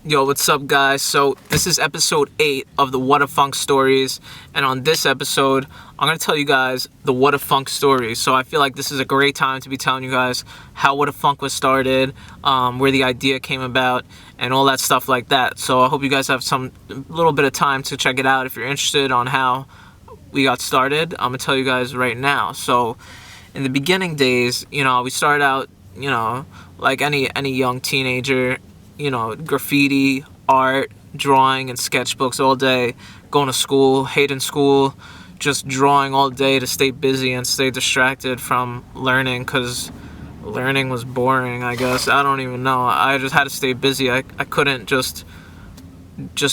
Yo, what's up, guys? So this is episode 8 of the Whadafunk stories, and on this episode, I'm gonna tell you guys the Whadafunk story. So I feel like this is a great time to be telling you guys how Whadafunk was started, where the idea came about, and all that stuff like that. So I hope you guys have some little bit of time to check it out if you're interested on how we got started. I'm gonna tell you guys right now. So in the beginning days, we started out, like any young teenager. Graffiti, art, drawing, and sketchbooks all day, going to school, hating school, just drawing all day to stay busy and stay distracted from learning, because learning was boring, I guess. I don't even know. I just had to stay busy. I couldn't just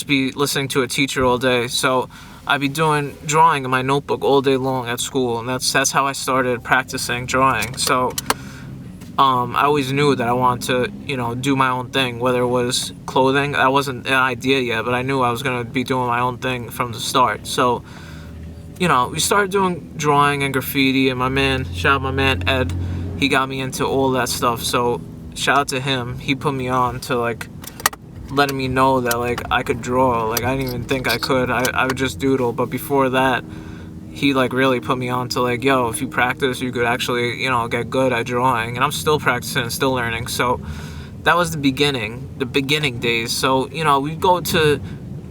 be listening to a teacher all day. So I'd be doing drawing in my notebook all day long at school, and that's how I started practicing drawing. So I always knew that I wanted to, do my own thing, whether it was clothing. That wasn't an idea yet, but I knew I was going to be doing my own thing from the start. So, we started doing drawing and graffiti, and shout out my man Ed, he got me into all that stuff. So, shout out to him. He put me on to, letting me know that, I could draw. I didn't even think I could. I would just doodle. But before that, he really put me on to yo, if you practice, you could actually get good at drawing. And I'm still practicing and still learning. So that was the beginning days. So we'd go to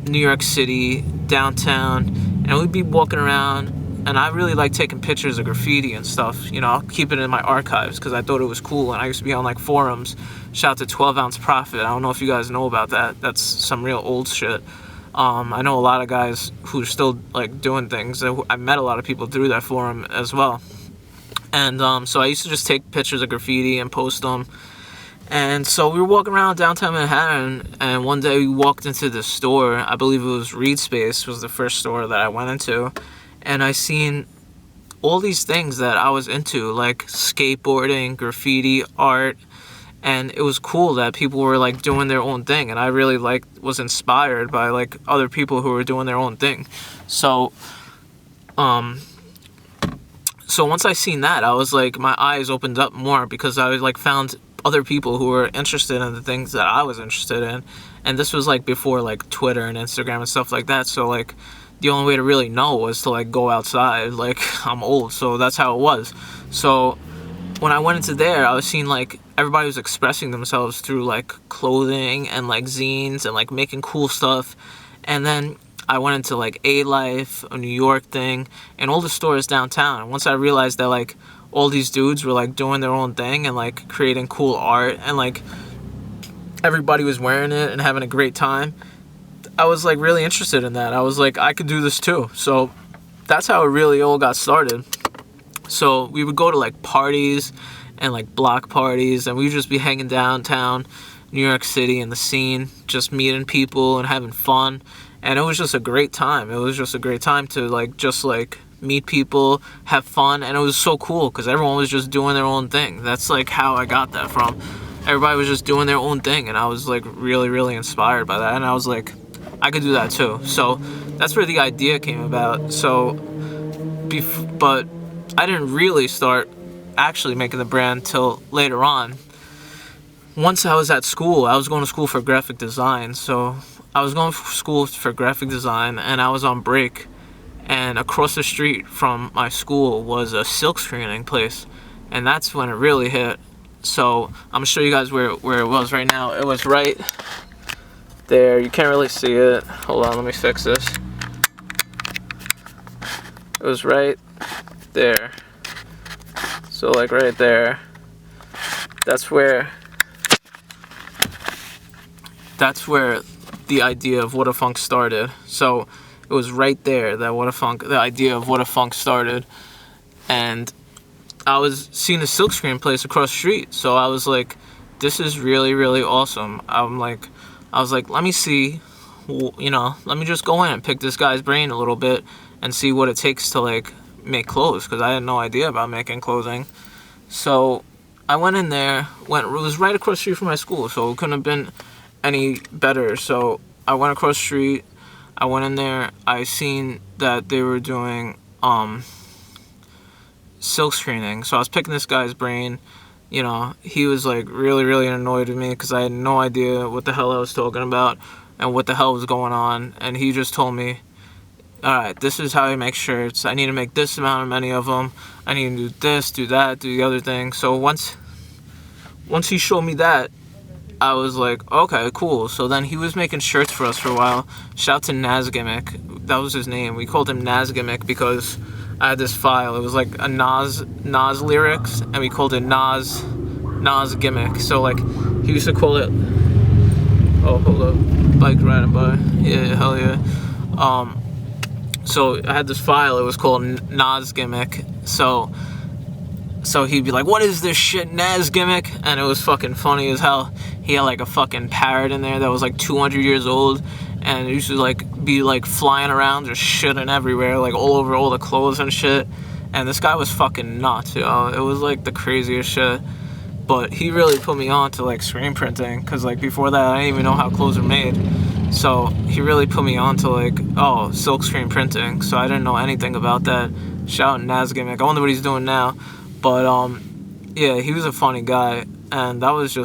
New York City, downtown, and we'd be walking around, and I really like taking pictures of graffiti and stuff. I'll keep it in my archives because I thought it was cool. And I used to be on forums. Shout out to 12 Ounce Profit. I don't know if you guys know about that. That's some real old shit. I know a lot of guys who are still doing things. I met a lot of people through that forum as well. And so I used to just take pictures of graffiti and post them. And so we were walking around downtown Manhattan, and one day we walked into this store. I believe it was Reed Space was the first store that I went into. And I seen all these things that I was into, like skateboarding, graffiti, art. And it was cool that people were doing their own thing, and I really was inspired by other people who were doing their own thing. So once I seen that, I was my eyes opened up more, because I found other people who were interested in the things that I was interested in. And this was before Twitter and Instagram and stuff like that. So the only way to really know was to go outside. I'm old, so that's how it was. So when I went into there, I was seeing everybody was expressing themselves through clothing and zines and making cool stuff. And then I went into A-Life, a New York thing, and all the stores downtown. And once I realized that all these dudes were doing their own thing and creating cool art, and everybody was wearing it and having a great time, I was really interested in that. I was I could do this too. So that's how it really all got started. So we would go to parties and block parties, and we'd just be hanging downtown New York City in the scene, just meeting people and having fun. And it was just a great time. It was just a great time to just meet people, have fun. And it was so cool because everyone was just doing their own thing. That's how I got that from. Everybody was just doing their own thing, and I was really, really inspired by that. And I was I could do that too. So that's where the idea came about. So but I didn't really start actually making the brand till later on. Once I was at school, I was going to school for graphic design. So I was going to school for graphic design, and I was on break. And across the street from my school was a silk screening place. And that's when it really hit. So I'm going to show you guys where it was right now. It was right there. You can't really see it. Hold on, let me fix this. It was right there. So right there, that's where the idea of Whadafunk started. So it was right there that the idea of Whadafunk started. And I was seeing a silkscreen place across the street, so I was this is really, really awesome. I was let me see, let me just go in and pick this guy's brain a little bit and see what it takes to make clothes, because I had no idea about making clothing. So I went in there. It was right across the street from my school, so it couldn't have been any better. So I went across the street. I went in there. I seen that they were doing silk screening. So I was picking this guy's brain. he was like really, really annoyed with me because I had no idea what the hell I was talking about and what the hell was going on. And he just told me, all right, this is how you make shirts. I need to make this amount of many of them. I need to do this, do that, do the other thing. So once he showed me that, I was like, okay, cool. So then he was making shirts for us for a while. Shout out to Nas Gimmick. That was his name. We called him Nas Gimmick because I had this file. It was like a Nas lyrics, and we called it Nas Gimmick. So like he used to call it. Oh, hold up, bike riding by. Yeah, hell yeah. So I had this file. It was called Nas Gimmick. So he'd be like, what is this shit, Nas Gimmick? And it was fucking funny as hell. He had like a fucking parrot in there that was like 200 years old, and it used to like be like flying around, just shitting everywhere, like all over all the clothes and shit. And this guy was fucking nuts, yo. It was like the craziest shit. But he really put me on to like screen printing, because like before that I didn't even know how clothes were made. So he really put me on to like, oh, silk screen printing. So I didn't know anything about that. Shout out Nas Gimmick. I wonder what he's doing now. But yeah, he was a funny guy, and that was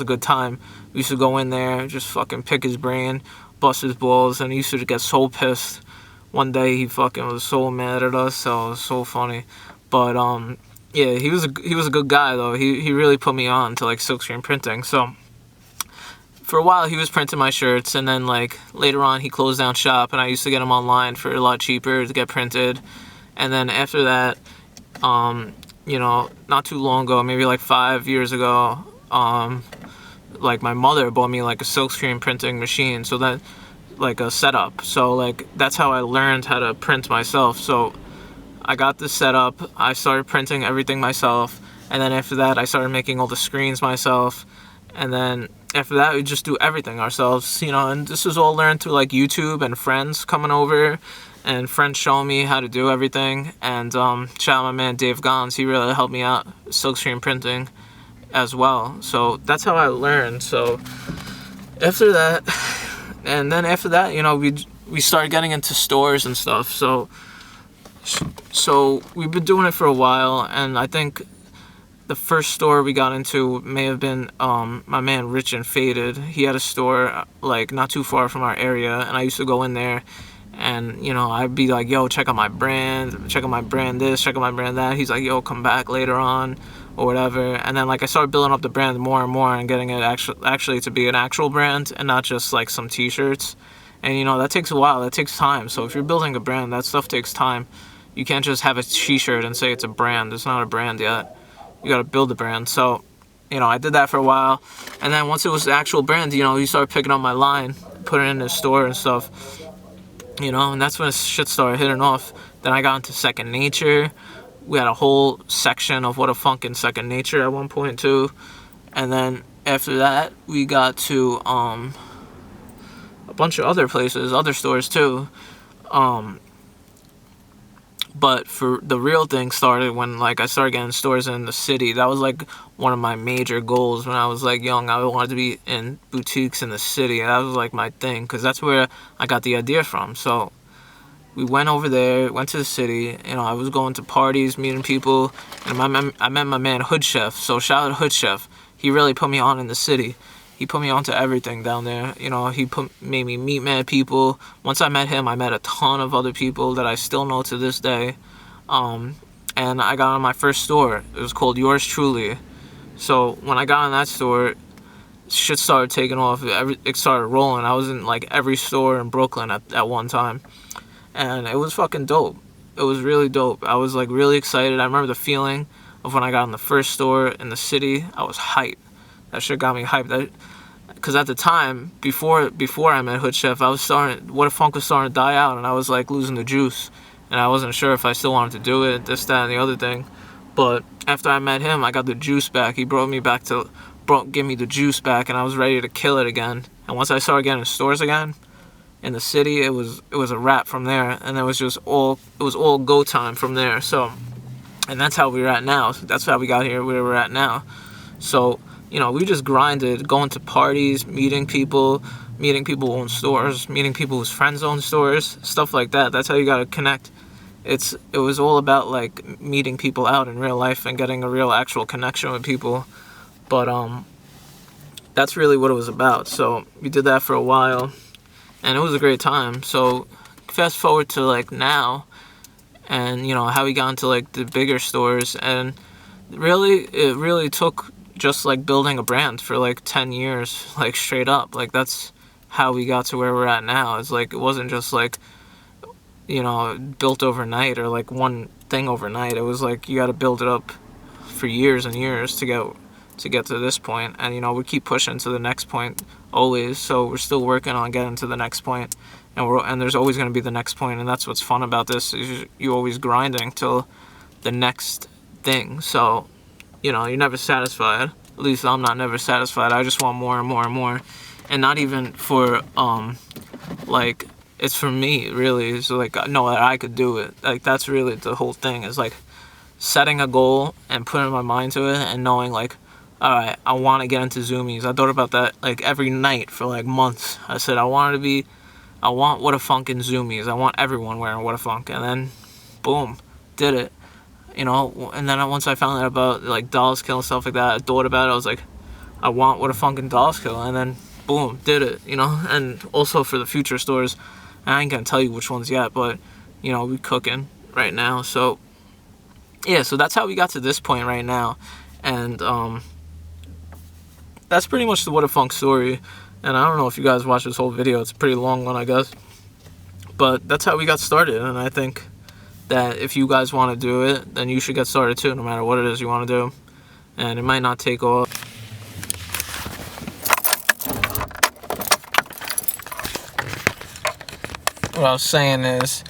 a good time. We used to go in there, just fucking pick his brain, bust his balls, and he used to get so pissed. One day he fucking was so mad at us, so it was so funny. But yeah, he was a good guy though. He really put me on to like silkscreen printing. So for a while he was printing my shirts, and then like later on he closed down shop, and I used to get them online for a lot cheaper to get printed. And then after that, not too long ago, maybe like 5 years ago, like my mother bought me like a silkscreen printing machine, so that like a setup. So like that's how I learned how to print myself. So I got this setup, I started printing everything myself, and then after that I started making all the screens myself, and then after that we just do everything ourselves, and this was all learned through like YouTube and friends coming over and friends showing me how to do everything. And shout out my man Dave Gons, he really helped me out silkscreen printing as well. So that's how I learned. So after that, we started getting into stores and stuff. So we've been doing it for a while, and I think the first store we got into may have been my man Rich and Faded. He had a store like not too far from our area, and I used to go in there, and I'd be like, yo, check out my brand this, check out my brand that. He's like, yo, come back later on or whatever. And then like I started building up the brand more and more and getting it actually to be an actual brand and not just like some t-shirts. And that takes a while, that takes time. So if you're building a brand, that stuff takes time. You can't just have a t-shirt and say it's a brand. It's not a brand yet. You gotta build a brand. So I did that for a while, and then once it was the actual brand, you start picking up my line, put it in the store and stuff. And that's when shit started hitting off. Then I got into Second Nature. We had a whole section of Whadafunk in Second Nature at one point too. And then after that, we got to a bunch of other places, other stores too. But for the real thing started when like I started getting stores in the city. That was like one of my major goals when I was like young. I wanted to be in boutiques in the city. That was like my thing, because that's where I got the idea from. So we went over there, went to the city. I was going to parties, meeting people, and I met my man Hood Chef. So shout out to Hood Chef. He really put me on in the city. He put me on to everything down there. He made me meet mad people. Once I met him, I met a ton of other people that I still know to this day. And I got on my first store. It was called Yours Truly. So when I got on that store, shit started taking off. It started rolling. I was in like every store in Brooklyn at one time. And it was fucking dope. It was really dope. I was like really excited. I remember the feeling of when I got in the first store in the city. I was hyped. That shit got me hyped. Because at the time, before I met Hood Chef, Whadafunk was starting to die out, and I was like losing the juice. And I wasn't sure if I still wanted to do it, this, that, and the other thing. But after I met him, I got the juice back. He gave me the juice back, and I was ready to kill it again. And once I started getting stores again in the city, it was a wrap from there. And it was all go time from there. So, and that's how we're at now. That's how we got here where we're at now. So, we just grinded, going to parties, meeting people who own stores, meeting people whose friends own stores, stuff like that. That's how you gotta connect it was all about like meeting people out in real life and getting a real actual connection with people. But that's really what it was about. So we did that for a while, and it was a great time. So fast forward to like now, and how we got into like the bigger stores, and it really took just like building a brand for like 10 years, like straight up. Like that's how we got to where we're at now. It's like it wasn't just like built overnight, or like one thing overnight. It was like you got to build it up for years and years to get to this point. And we keep pushing to the next point always. So we're still working on getting to the next point, and there's always going to be the next point. And that's what's fun about this, is you always grinding till the next thing. So you're never satisfied. At least I'm not never satisfied. I just want more and more and more. And not even for like, it's for me, really. It's like, know that I could do it. Like, that's really the whole thing, is like setting a goal and putting my mind to it, and knowing like, all right, I want to get into zoomies. I thought about that like every night for like months. I said I want Whadafunk in zoomies. I want everyone wearing Whadafunk. And then boom, did it. And then once I found out about like Dolls Kill and stuff like that, I thought about it. I was like, I want Whadafunk in Dolls Kill. And then boom, did it. And also for the future stores, I ain't gonna tell you which ones yet, but we cooking right now. So yeah, so that's how we got to this point right now. And that's pretty much the Whadafunk story. And I don't know if you guys watched this whole video. It's a pretty long one, I guess. But that's how we got started. And I think that if you guys want to do it, then you should get started too, no matter what it is you want to do. And it might not take off. What I was saying is,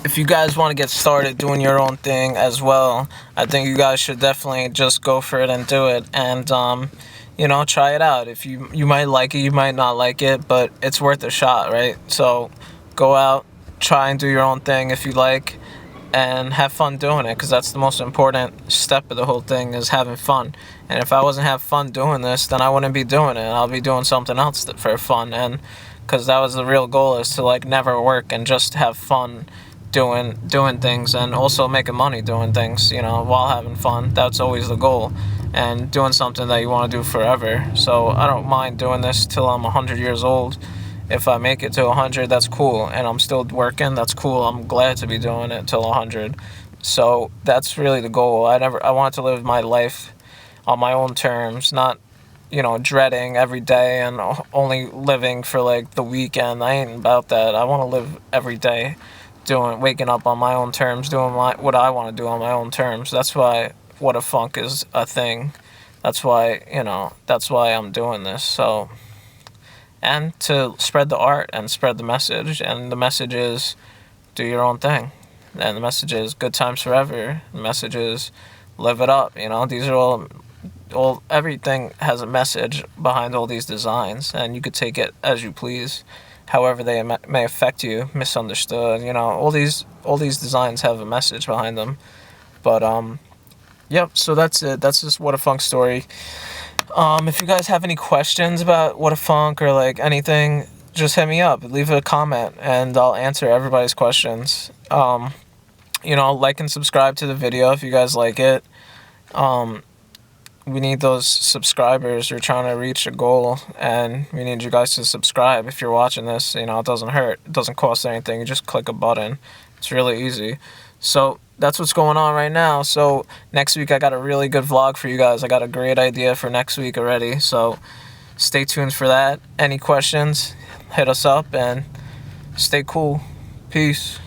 if you guys want to get started doing your own thing as well, I think you guys should definitely just go for it and do it. And try it out. If you might like it, you might not like it, but it's worth a shot, right? So go out, try and do your own thing if you like, and have fun doing it, because that's the most important step of the whole thing, is having fun. And if I wasn't having fun doing this, then I wouldn't be doing it. I'll be doing something else for fun. And because that was the real goal, is to like never work and just have fun doing things, and also making money doing things, while having fun. That's always the goal, and doing something that you want to do forever. So I don't mind doing this till I'm 100 years old. If I make it to 100, that's cool, and I'm still working, that's cool. I'm glad to be doing it till 100. So that's really the goal. I want to live my life on my own terms, not dreading every day and only living for like the weekend. I ain't about that. I want to live every day waking up on my own terms, doing what I want to do on my own terms. That's why Whadafunk is a thing. That's why I'm doing this. So, and to spread the art and spread the message. And the message is, do your own thing. And the message is good times forever. The message is live it up. These are all everything has a message behind all these designs, and you could take it as you please, however they may affect you, misunderstood. All these designs have a message behind them. But yep. So that's it. That's just Whadafunk story. If you guys have any questions about Whadafunk or like anything, just hit me up. Leave a comment, and I'll answer everybody's questions. Like and subscribe to the video if you guys like it. We need those subscribers. We're trying to reach a goal, and we need you guys to subscribe. If you're watching this, it doesn't hurt. It doesn't cost anything. You just click a button. It's really easy. So that's what's going on right now. So next week I got a really good vlog for you guys. I got a great idea for next week already. So stay tuned for that. Any questions, hit us up, and stay cool. Peace.